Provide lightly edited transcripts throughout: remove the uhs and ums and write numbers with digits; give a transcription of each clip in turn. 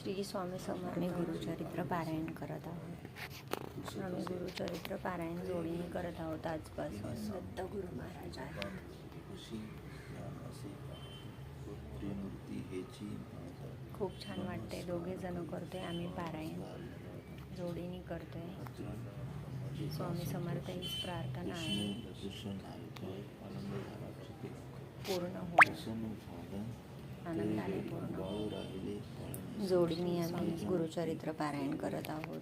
श्री स्वामी समर्थ गुरुचरित्र पारायण करत आहोत. आम्ही गुरुचरित्र पारायण जोडीने करत आहोत. आजपासून दत्त गुरु महाराज आहेत. खूप छान वाटते. दोघे जण करतोय आम्ही पारायण, जोडीने करतोय. स्वामी समर्थ हीच प्रार्थना आहे पूर्ण हो, आनंदाने पूर्ण हो. जोडीने आम्ही गुरुचरित्र पारायण करत आहोत.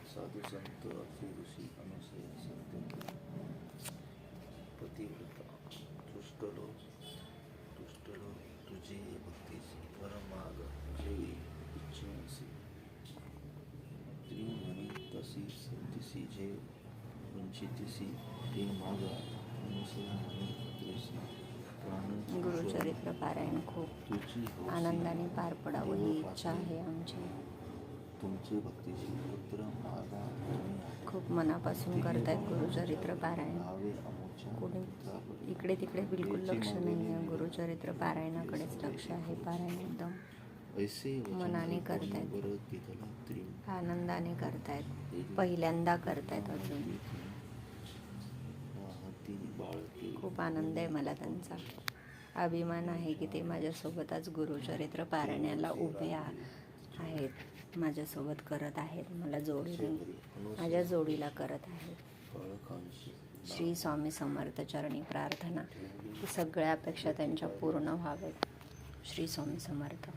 साधु संत असे ऋषी अनुसय संत पतिव्रता तुष्टलो तुझे भक्तीसी परमाग जे इच्छेसी त्रिमणी तसी संतसी जे वंचितसी ते मागा अनुसयाने तुझी गुरुचरित्र पारायण खूप आनंदाने पार पडावं ही इच्छा आहे आमची. तुमचे भक्तीची पुत्र मागा खूप मनापासून करतायत गुरुचरित्र पारायण. कोणी इकडे तिकडे बिलकुल लक्ष नाही आहे. गुरुचरित्र पारायणाकडेच लक्ष आहे. पारायण एकदम मनाने करतायत, आनंदाने करतायत, पहिल्यांदा करतायत. अजून खूप आनंद आहे मला त्यांचा. अभिमान आहे की ते माझ्यासोबत आज गुरुचरित्र पारायणाला उभे आहेत, माझ्यासोबत करत आहेत. मला जोडीने, माझ्या जोडीला करत आहेत. श्री स्वामी समर्थ चरणी प्रार्थना की सगळ्या अपेक्षा त्यांच्या पूर्ण व्हाव्यात. श्री स्वामी समर्थ.